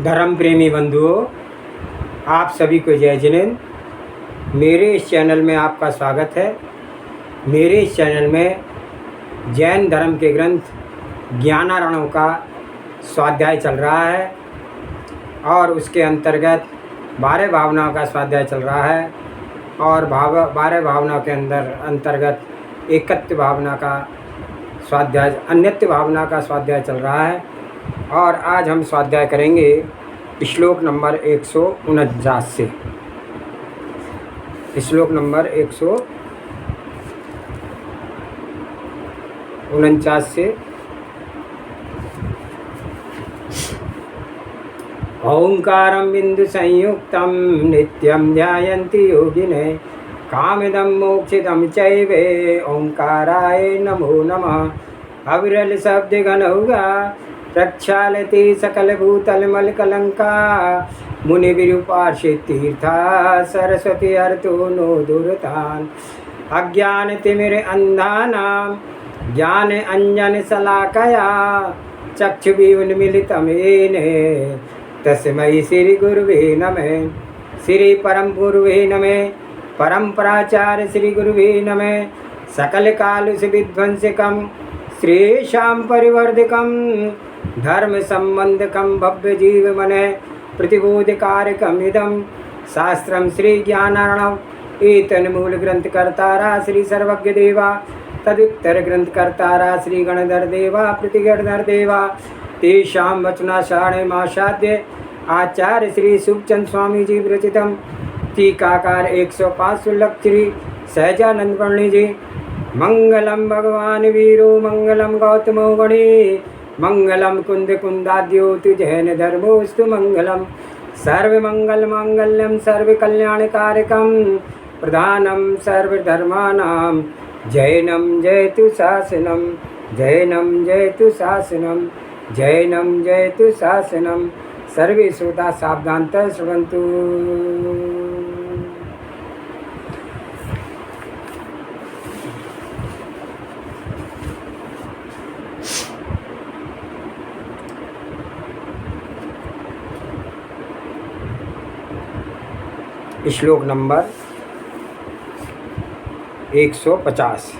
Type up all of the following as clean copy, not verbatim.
धर्म प्रेमी बंधुओं, आप सभी को जय जिनेंद्र। मेरे इस चैनल में आपका स्वागत है। मेरे इस चैनल में जैन धर्म के ग्रंथ ज्ञानारणों का स्वाध्याय चल रहा है और उसके अंतर्गत 12 भावनाओं का स्वाध्याय चल रहा है और 12 भावनाओं के अंतर्गत एकत्व भावना का स्वाध्याय, अन्यत्व भावना का स्वाध्याय चल रहा है। और आज हम स्वाध्याय करेंगे श्लोक नंबर 149 से। श्लोक नंबर 149 से। ओंकारं बिंदु संयुक्तं नित्यं ध्यायन्ति योगिने कामिदं मोक्षिदं चैवे ओंकाराय नमो नमः। अविरल शब्द गणौगा प्रक्षालते सकल भूतल मल कलंका मुनि विरूपार्षि तीर्था सरस्वती अर्थो नो दुरतान। अज्ञान तिमिर अंधानां ज्ञान अंजन शलाकया चक्षुषी उन्मीलितं येन तस्मै श्री गुरुवे नमः। श्री परम गुरुवे नमः। परम्पराचार्य श्री गुरुवे नमः। सकल कालुष विध्वंसकं श्रेषां परिवर्धकं धर्म संबंधकं भव्य जीव मन प्रतिबोधकारकम् इदं शास्त्रं श्री ज्ञानार्णव। एतन् मूल ग्रंथ कर्तारा श्री सर्वज्ञ देवा, तदुत्तर ग्रंथ कर्तारा श्री गणधर देवा प्रतिगणधर देवा। तेषां वचनाशारणमासाद्य आचार्य श्री सुखचंद स्वामी जी विरचितं टीकाकार 105 सुलभ श्री सहजानंद वर्णी जी। मंगलम भगवान वीरो मंगलम गौतमो गणे मंगलम कुंद कुंदाद्योतु जैन धर्मोस्तु मंगलम। सर्वमंगल मांगल्यम सर्व कल्याणकारकम प्रधानम सर्वधर्मानां जैनम जयतु शासनम। जैनम जयतु शासनम। जैनम जयतु शासनम। सर्वे श्रोता सावधानतः श्रवन्तु। श्लोक नंबर 150।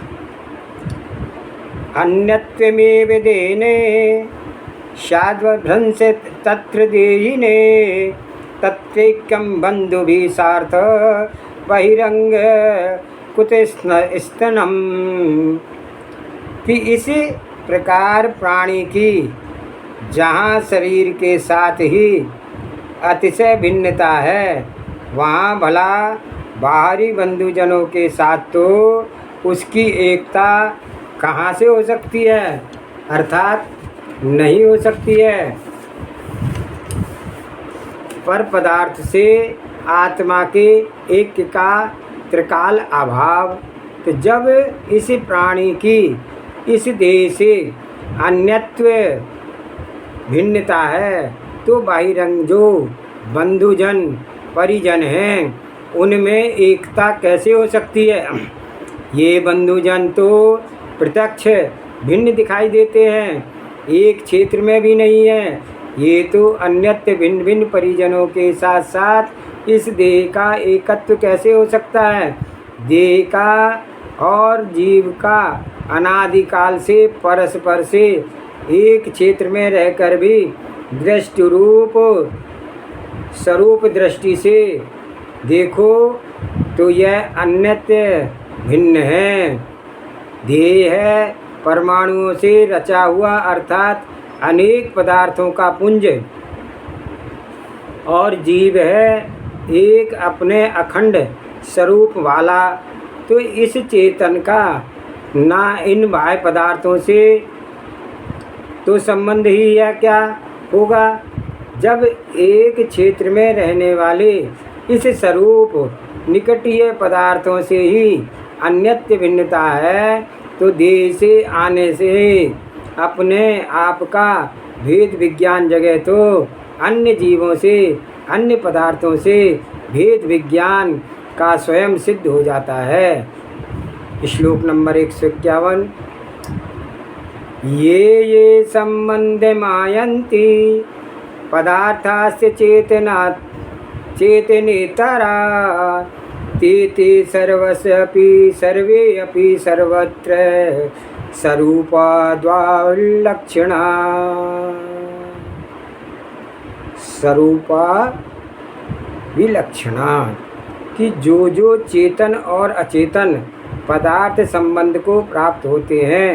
अन्यत्वमेव देने शाद्वभ्रंसे तत्र देयिने तत्रैक्यं बन्धुभिः सार्थ बहिरंग कुतस्तनम। कि इसी प्रकार प्राणी की जहाँ शरीर के साथ ही अतिशय भिन्नता है, वहाँ भला बाहरी बंधुजनों के साथ तो उसकी एकता कहाँ से हो सकती है, अर्थात नहीं हो सकती है। पर पदार्थ से आत्मा के ऐक्य का त्रिकाल अभाव। तो जब इस प्राणी की इस देह से अन्यत्व भिन्नता है तो बाहिरंग जो बंधुजन परिजन हैं उनमें एकता कैसे हो सकती है। ये बंधुजन तो प्रत्यक्ष भिन्न दिखाई देते हैं, एक क्षेत्र में भी नहीं है। ये तो अन्यत्र भिन्न भिन्न परिजनों के साथ साथ इस देह का एकत्व कैसे हो सकता है। देह का और जीव का अनादिकाल से परस्पर से एक क्षेत्र में रहकर भी दृष्टि रूप स्वरूप दृष्टि से देखो तो यह अन्यत्र भिन्न है। देह है परमाणुओं से रचा हुआ अर्थात अनेक पदार्थों का पुंज और जीव है एक अपने अखंड स्वरूप वाला। तो इस चेतन का ना इन बाह्य पदार्थों से तो संबंध ही या क्या होगा। जब एक क्षेत्र में रहने वाले इस स्वरूप निकटीय पदार्थों से ही अन्यत्व भिन्नता है तो देह से आने से अपने आप का भेद विज्ञान जगह तो अन्य जीवों से अन्य पदार्थों से भेद विज्ञान का स्वयं सिद्ध हो जाता है। श्लोक नंबर 151। ये संबंध मायन्ति पदार्थास्य चेतनेतरा ते ते सर्वस्यापि सर्वे अपि सर्वत्र स्वरूपाद्वालक्षणा। स्वरूपा विलक्षणा कि जो चेतन और अचेतन पदार्थ संबंध को प्राप्त होते हैं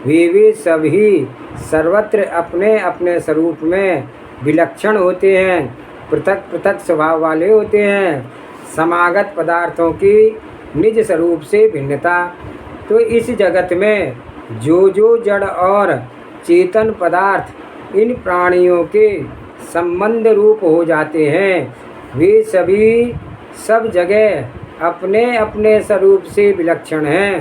वे सभी सर्वत्र अपने अपने स्वरूप में विलक्षण होते हैं, पृथक पृथक स्वभाव वाले होते हैं। समागत पदार्थों की निज स्वरूप से भिन्नता। तो इस जगत में जो जड़ और चेतन पदार्थ इन प्राणियों के संबंध रूप हो जाते हैं वे सभी सब जगह अपने अपने स्वरूप से विलक्षण हैं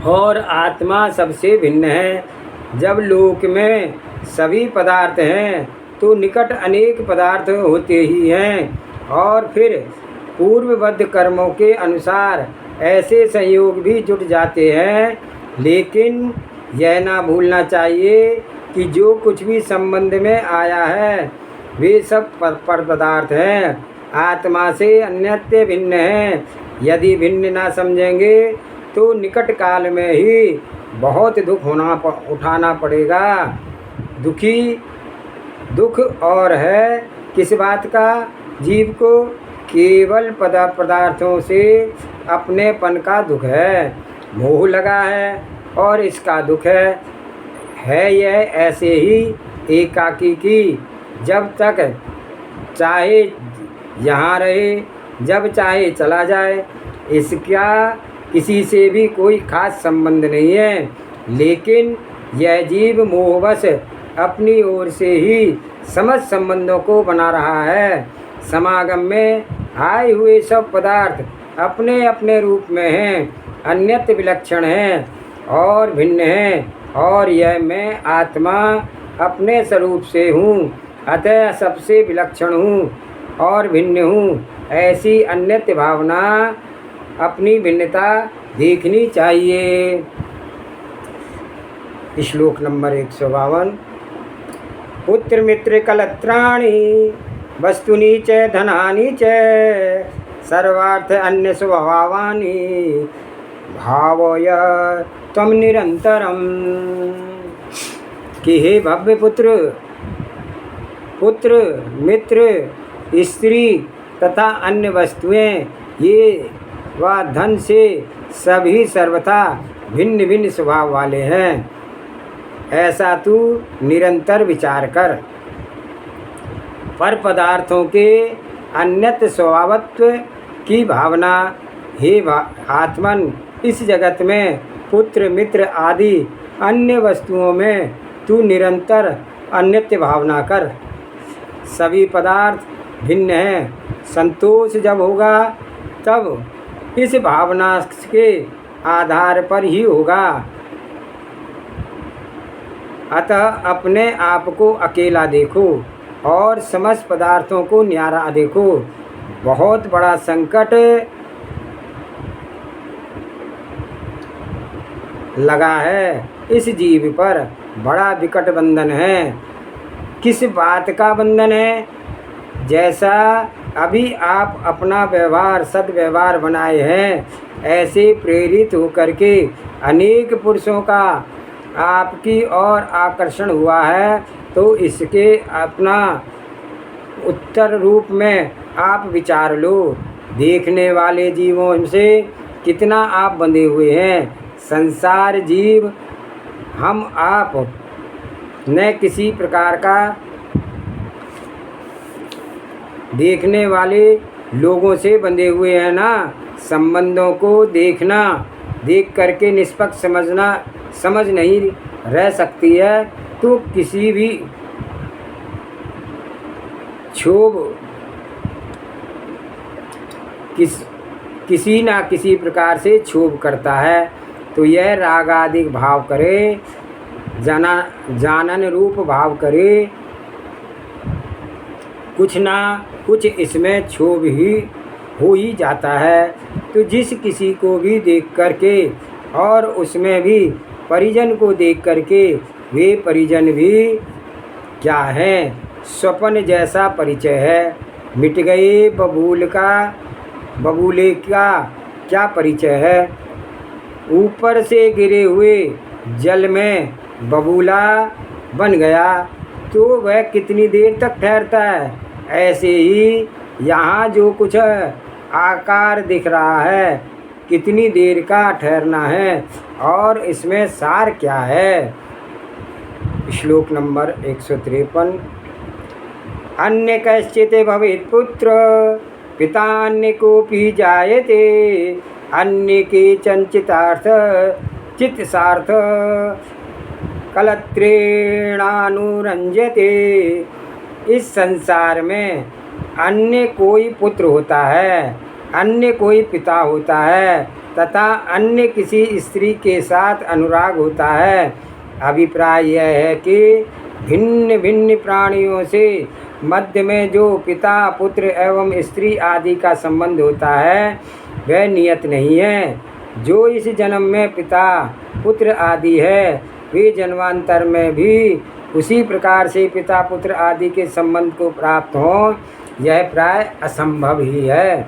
और आत्मा सबसे भिन्न है। जब लोक में सभी पदार्थ हैं तो निकट अनेक पदार्थ होते ही हैं और फिर पूर्वबद्ध कर्मों के अनुसार ऐसे संयोग भी जुट जाते हैं। लेकिन यह ना भूलना चाहिए कि जो कुछ भी संबंध में आया है वे सब पर पदार्थ हैं, आत्मा से अन्यत्र भिन्न हैं। यदि भिन्न ना समझेंगे तो निकट काल में ही बहुत दुख उठाना पड़ेगा। दुख और है किस बात का? जीव को केवल पदार्थों से अपनेपन का दुख है, मोह लगा है और इसका दुख है यह ऐसे ही एकाकी की जब तक चाहे यहाँ रहे, जब चाहे चला जाए, इसका किसी से भी कोई खास संबंध नहीं है। लेकिन यह जीव मोहवश अपनी ओर से ही समस्त संबंधों को बना रहा है। समागम में आए हुए सब पदार्थ अपने अपने रूप में हैं, अन्यत्र विलक्षण हैं और भिन्न हैं, और यह मैं आत्मा अपने स्वरूप से हूँ, अतः सबसे विलक्षण हूँ और भिन्न हूँ। ऐसी अन्यत्र भावना अपनी भिन्नता देखनी चाहिए। श्लोक नंबर 152। पुत्र मित्र कलत्राणि वस्तुनि च धनानि च सर्वार्थ अन्य स्वभावानि भावय त्वं निरंतरम। कि हे भव्य पुत्र मित्र स्त्री तथा अन्य वस्तुएं ये व धन से सभी सर्वथा भिन्न भिन्न स्वभाव वाले हैं, ऐसा तू निरंतर विचार कर। पर पदार्थों के अन्यत्र स्वभावत्व की भावना हे आत्मन इस जगत में पुत्र मित्र आदि अन्य वस्तुओं में तू निरंतर अन्यत्र भावना कर। सभी पदार्थ भिन्न हैं। संतोष जब होगा तब इस भावना के आधार पर ही होगा। अतः अपने आप को अकेला देखो और समस्त पदार्थों को न्यारा देखो। बहुत बड़ा संकट लगा है इस जीव पर, बड़ा विकट बंधन है। किस बात का बंधन है? जैसा अभी आप अपना व्यवहार सद्व्यवहार बनाए हैं, ऐसे प्रेरित होकर के अनेक पुरुषों का आपकी ओर आकर्षण हुआ है, तो इसके अपना उत्तर रूप में आप विचार लो। देखने वाले जीवों से कितना आप बंधे हुए हैं। संसार जीव हम आप न किसी प्रकार का देखने वाले लोगों से बंधे हुए हैं ना। संबंधों को देख करके निष्पक्ष समझ नहीं रह सकती है, तो किसी भी किसी ना किसी प्रकार से क्षोभ करता है। तो यह राग आदि भाव करे, जानन रूप भाव करे, कुछ ना कुछ इसमें क्षोभ ही हो ही जाता है। तो जिस किसी को भी देख करके और उसमें भी परिजन को देख करके वे परिजन भी क्या हैं? स्वप्न जैसा परिचय है। मिट गए बबूले का क्या परिचय है? ऊपर से गिरे हुए जल में बबूला बन गया तो वह कितनी देर तक ठहरता है? ऐसे ही यहाँ जो कुछ आकार दिख रहा है कितनी देर का ठहरना है और इसमें सार क्या है? श्लोक नंबर 153। अन्य कश्चित् भवेत् पुत्र पितान्य कोऽपि जायते अन्य केचन चित्सार्थ कलत्रेणानुरंजते। इस संसार में अन्य कोई पुत्र होता है, अन्य कोई पिता होता है तथा अन्य किसी स्त्री के साथ अनुराग होता है। अभिप्राय यह है कि भिन्न भिन्न प्राणियों से मध्य में जो पिता पुत्र एवं स्त्री आदि का संबंध होता है वह नियत नहीं है। जो इस जन्म में पिता पुत्र आदि है वे जन्मांतर में भी उसी प्रकार से पिता पुत्र आदि के संबंध को प्राप्त हों, यह प्राय असंभव ही है।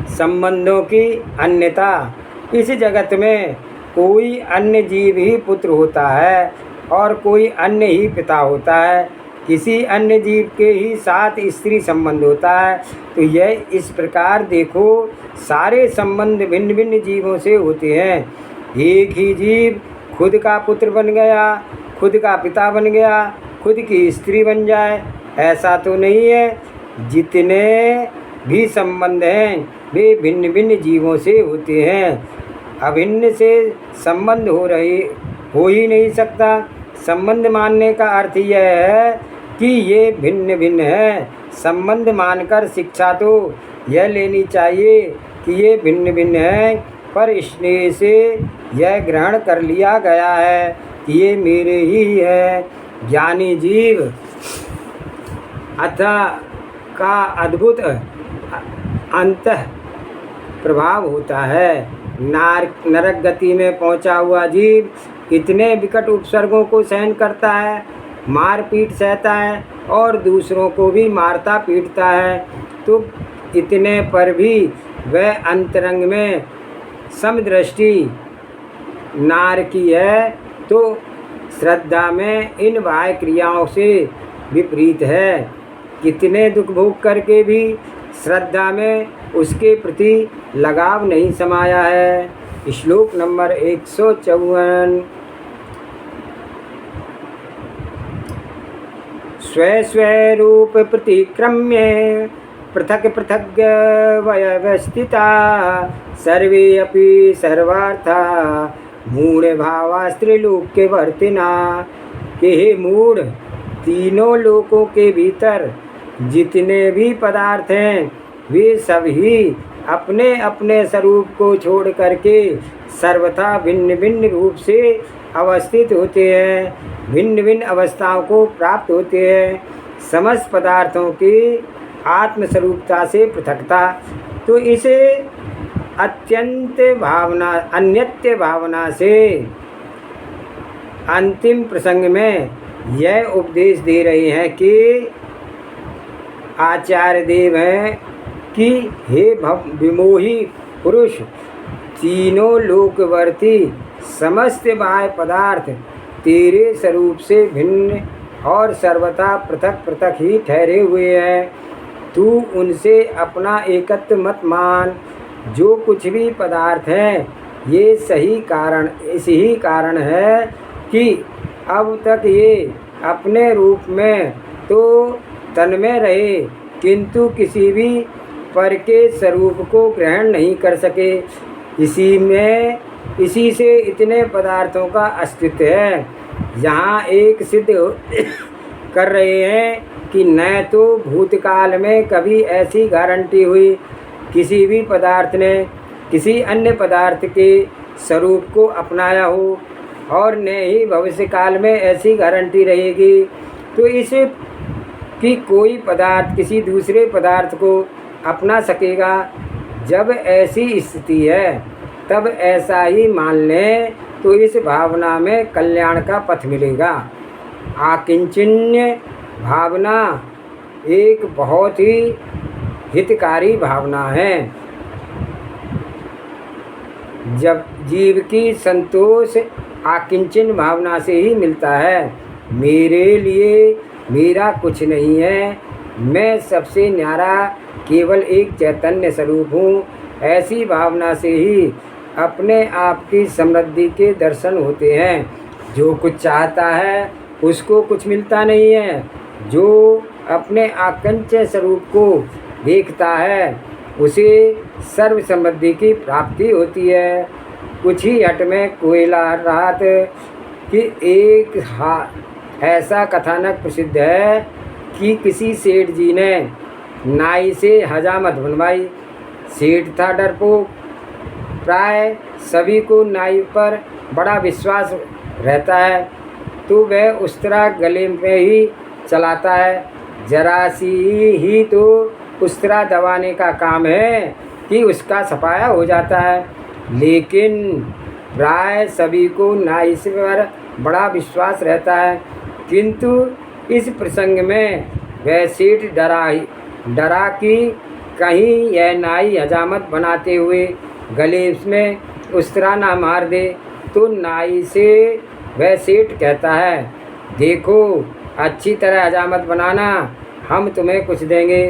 संबंधों की अन्यता। इस जगत में कोई अन्य जीव ही पुत्र होता है और कोई अन्य ही पिता होता है। किसी अन्य जीव के ही साथ स्त्री संबंध होता है। तो यह इस प्रकार देखो, सारे संबंध भिन्न भिन्न जीवों से होते हैं। एक ही जीव खुद का पुत्र बन गया, खुद का पिता बन गया, खुद की स्त्री बन जाए, ऐसा तो नहीं है। जितने भी संबंध हैं वे भिन्न भिन्न जीवों से होते हैं। अभिन्न से संबंध हो ही नहीं सकता। संबंध मानने का अर्थ यह है कि ये भिन्न भिन्न है। संबंध मानकर शिक्षा तो यह लेनी चाहिए कि ये भिन्न भिन्न है, पर स्नेह से यह ग्रहण कर लिया गया है कि ये मेरे ही है। ज्ञानी जीव अतः का अद्भुत अंतः प्रभाव होता है। नरक गति में पहुंचा हुआ जीव कितने विकट उपसर्गों को सहन करता है, मार पीट सहता है और दूसरों को भी मारता पीटता है, तो इतने पर भी वह अंतरंग में समदृष्टि नार की है, तो श्रद्धा में इन बाह्य क्रियाओं से विपरीत है। कितने दुख भोग करके भी श्रद्धा में उसके प्रति लगाव नहीं समाया है। श्लोक नंबर 154। स्वे स्वे रूप प्रतिक्रम्य पृथक पृथक व्यवस्थिता सर्वे अपि सर्वार्था मूढ़ भावास्त्रिलोक्य वर्तिना। कि हे मूढ़, तीनों लोकों के भीतर जितने भी पदार्थ हैं वे सभी अपने अपने स्वरूप को छोड़ करके सर्वथा भिन्न भिन्न रूप से अवस्थित होते हैं, भिन्न भिन्न अवस्थाओं को प्राप्त होते हैं। समस्त पदार्थों की आत्मस्वरूपता से पृथकता। तो इसे अन्यत्य भावना से अंतिम प्रसंग में यह उपदेश दे रहे हैं कि आचार्य देव हैं कि हे विमोही पुरुष, तीनों लोकवर्ती समस्त बाह्य पदार्थ तेरे स्वरूप से भिन्न और सर्वथा पृथक पृथक ही ठहरे हुए हैं। तू उनसे अपना एकत्व मत मान। जो कुछ भी पदार्थ हैं ये इसी कारण है कि अब तक ये अपने रूप में तो तन में रहे किंतु किसी भी पर के स्वरूप को ग्रहण नहीं कर सके। इसी से इतने पदार्थों का अस्तित्व है। यहाँ एक सिद्ध कर रहे हैं कि न तो भूतकाल में कभी ऐसी गारंटी हुई किसी भी पदार्थ ने किसी अन्य पदार्थ के स्वरूप को अपनाया हो और न ही भविष्य काल में ऐसी गारंटी रहेगी। तो इसे कि कोई पदार्थ किसी दूसरे पदार्थ को अपना सकेगा। जब ऐसी स्थिति है तब ऐसा ही मान लें तो इस भावना में कल्याण का पथ मिलेगा। आकिंचन्य भावना एक बहुत ही हितकारी भावना है। जब जीव की संतोष आकिंचन भावना से ही मिलता है। मेरे लिए मेरा कुछ नहीं है, मैं सबसे न्यारा केवल एक चैतन्य स्वरूप हूँ, ऐसी भावना से ही अपने आप की समृद्धि के दर्शन होते हैं। जो कुछ चाहता है उसको कुछ मिलता नहीं है। जो अपने आकिंचन स्वरूप को देखता है उसे सर्व समृद्धि की प्राप्ति होती है। कुछ ही हट में कोयला रात कि एक ऐसा कथानक प्रसिद्ध है कि किसी सेठ जी ने नाई से हजामत बनवाई। सेठ था डरपोक, प्राय सभी को नाई पर बड़ा विश्वास रहता है, तो वह उस तरह गले में ही चलाता है। जरा सी ही तो उस तरह दबाने का काम है कि उसका सफाया हो जाता है। लेकिन प्राय सभी को नाई से पर बड़ा विश्वास रहता है, किंतु इस प्रसंग में वह सेठ डरा कि कहीं यह नाई हजामत बनाते हुए गले में उस तरह ना मार दे। तो नाई से वह सेठ कहता है, देखो अच्छी तरह हजामत बनाना, हम तुम्हें कुछ देंगे।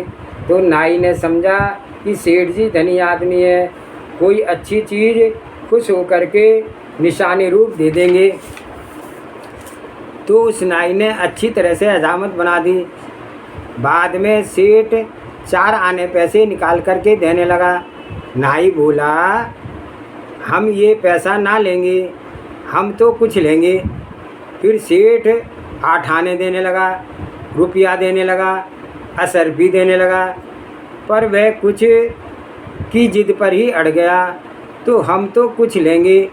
तो नाई ने समझा कि सेठ जी धनी आदमी है, कोई अच्छी चीज़ खुश होकर के निशानी रूप दे देंगे। तो उस नाई ने अच्छी तरह से हजामत बना दी। बाद में सेठ 4 आने पैसे निकाल करके देने लगा। नाई बोला, हम ये पैसा ना लेंगे, हम तो कुछ लेंगे। फिर सेठ 8 आने देने लगा, रुपया देने लगा, असर भी देने लगा, पर वह कुछ की जिद पर ही अड़ गया। तो हम तो कुछ लेंगे।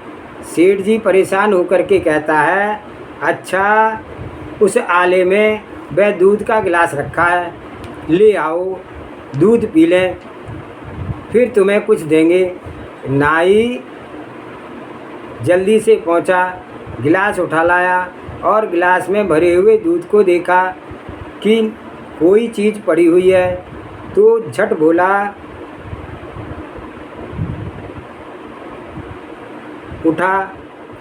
सेठ जी परेशान होकर के कहता है, अच्छा उस आले में वह दूध का गिलास रखा है, ले आओ दूध पी लें, फिर तुम्हें कुछ देंगे। नाई जल्दी से पहुंचा, गिलास उठा लाया और गिलास में भरे हुए दूध को देखा कि कोई चीज़ पड़ी हुई है, तो झट बोला,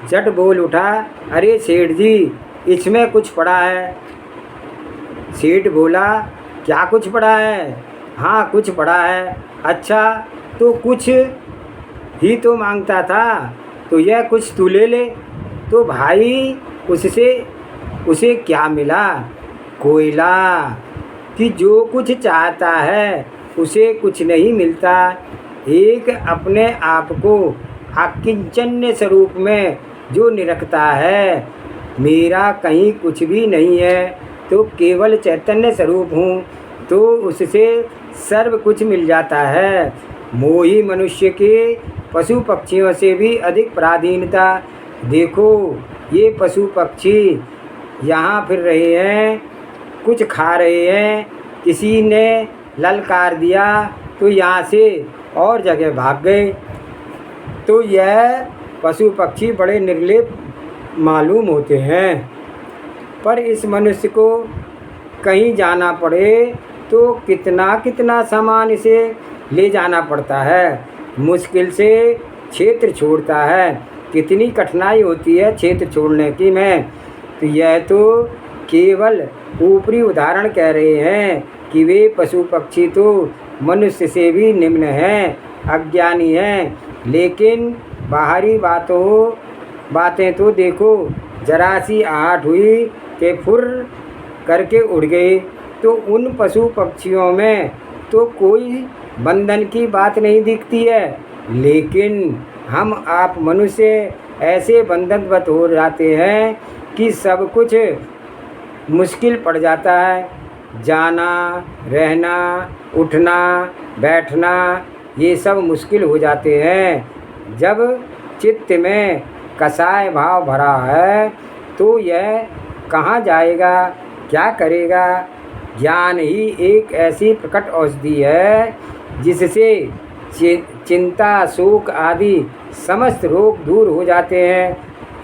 झट बोल उठा, अरे सेठ जी इसमें कुछ पड़ा है। सेठ बोला, क्या कुछ पड़ा है? हाँ कुछ पड़ा है। अच्छा तो कुछ ही तो मांगता था, तो यह कुछ तू ले ले। तो भाई उसे क्या मिला? कोयला। कि जो कुछ चाहता है उसे कुछ नहीं मिलता। एक अपने आप को आकिंचन्य स्वरूप में जो निरखता है, मेरा कहीं कुछ भी नहीं है, तो केवल चैतन्य स्वरूप हूँ, तो उससे सर्व कुछ मिल जाता है। मोही मनुष्य के पशु पक्षियों से भी अधिक पराधीनता। देखो ये पशु पक्षी यहाँ फिर रहे हैं, कुछ खा रहे हैं, किसी ने ललकार दिया तो यहाँ से और जगह भाग गए। तो यह पशु पक्षी बड़े निर्लेप मालूम होते हैं, पर इस मनुष्य को कहीं जाना पड़े तो कितना कितना सामान इसे ले जाना पड़ता है। मुश्किल से क्षेत्र छोड़ता है, कितनी कठिनाई होती है क्षेत्र छोड़ने की में। तो यह तो केवल ऊपरी उदाहरण कह रहे हैं कि वे पशु पक्षी तो मनुष्य से भी निम्न हैं, अज्ञानी हैं। लेकिन बाहरी बातें तो देखो, जरा सी आहट हुई कि फुर करके उड़ गए। तो उन पशु पक्षियों में तो कोई बंधन की बात नहीं दिखती है, लेकिन हम आप मनुष्य ऐसे बंधनवत हो जाते हैं कि सब कुछ मुश्किल पड़ जाता है। जाना, रहना, उठना, बैठना, ये सब मुश्किल हो जाते हैं। जब चित्त में कसाय भाव भरा है तो यह कहाँ जाएगा, क्या करेगा? ज्ञान ही एक ऐसी प्रकट औषधि है जिससे चिंता, शोक आदि समस्त रोग दूर हो जाते हैं।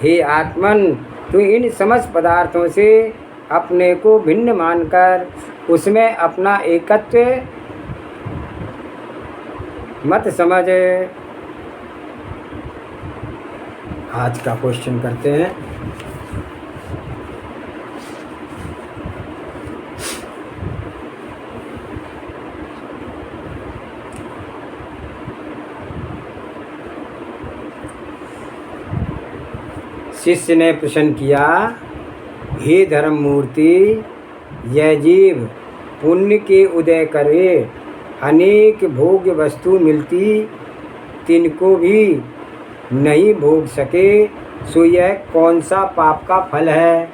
हे आत्मन, तू इन समस्त पदार्थों से अपने को भिन्न मानकर उसमें अपना एकत्व मत समझ। आज का क्वेश्चन करते हैं। शिष्य ने प्रश्न किया, हे धर्म मूर्ति, यह जीव पुण्य के उदय करे अनेक भोग्य वस्तु मिलती तिनको भी नहीं भोग सके, सो यह कौन सा पाप का फल है।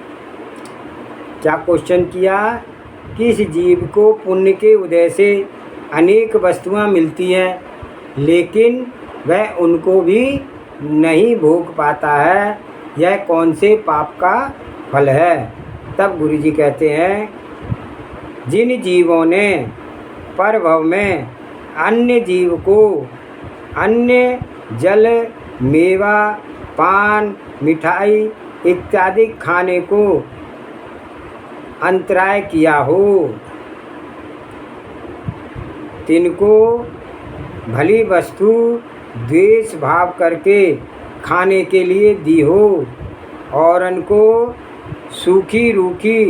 क्या क्वेश्चन किया, किस जीव को पुण्य के उदय से अनेक वस्तुएं मिलती हैं लेकिन वह उनको भी नहीं भोग पाता है, यह कौन से पाप का फल है। तब गुरुजी कहते हैं, जिन जीवों ने परभव में अन्य जीव को अन्य जल मेवा पान मिठाई इत्यादि खाने को अंतराय किया हो, तिनको भली वस्तु द्वेष भाव करके खाने के लिए दी हो और उनको सूखी रूखी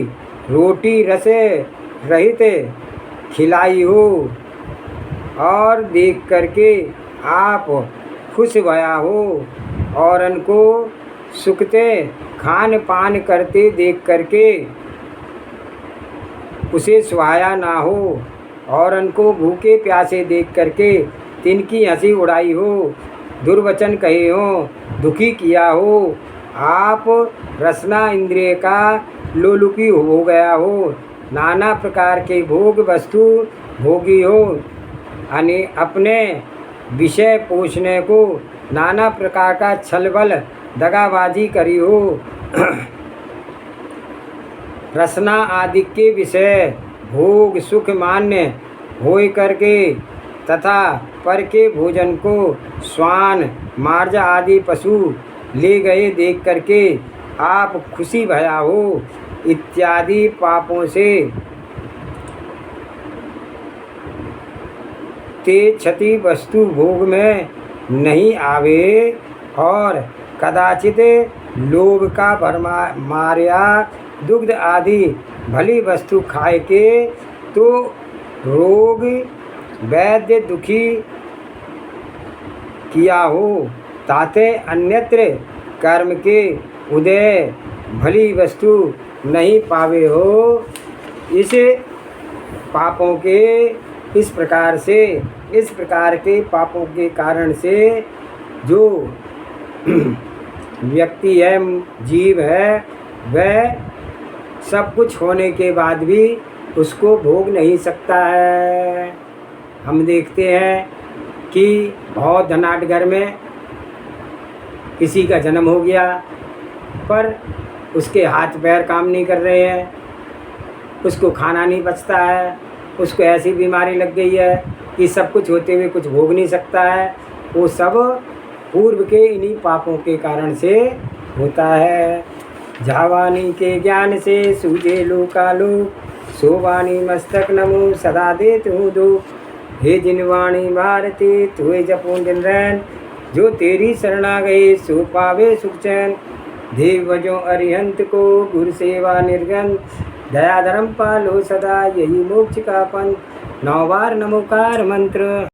रोटी रस रहित खिलाई हो और देख करके आप खुश भया हो और उनको सुखते खान पान करते देख करके उसे सुहाया ना हो और उनको भूखे प्यासे देख करके तिनकी हंसी उड़ाई हो, दुर्वचन कहे हो, दुखी किया हो, आप रसना इंद्रिय का लोलुपी हो गया हो, नाना प्रकार के भोग वस्तु भोगी हो, अपने विषय पोषने को नाना प्रकार का छलबल दगाबाजी करी हो, रसना आदि के विषय भोग सुख मान्य होय करके तथा पर के भोजन को श्वान मार्ज आदि पशु ले गए देख करके आप खुशी भया हो इत्यादि पापों से ते क्षति वस्तु भोग में नहीं आवे और कदाचित लोभ का मार्या दुग्ध आदि भली वस्तु खाए के तो रोग वैद्य दुखी किया हो, ताते अन्यत्र कर्म के उदय भली वस्तु नहीं पावे हो। इस पापों के इस प्रकार के पापों के कारण से जो व्यक्ति है जीव है वह सब कुछ होने के बाद भी उसको भोग नहीं सकता है। हम देखते हैं कि बहुत धनाढ्य घर में किसी का जन्म हो गया पर उसके हाथ पैर काम नहीं कर रहे हैं, उसको खाना नहीं पचता है, उसको ऐसी बीमारी लग गई है कि सब कुछ होते हुए कुछ भोग नहीं सकता है। वो सब पूर्व के इन्हीं पापों के कारण से होता है। जावानी के ज्ञान से सूझे लोकालोक, सोवानी मस्तक नमो सदा देत हूँ दो। हे जिनवाणी भारती तुए जपो दिन रैन, जो तेरी शरणा गए सो पावे सुख चैन। देव वजो अरिहंत को गुरु सेवा निर्गन, दया धर्म पालो सदा यही मोक्ष का पंथ। 9 बार नमोकार मंत्र।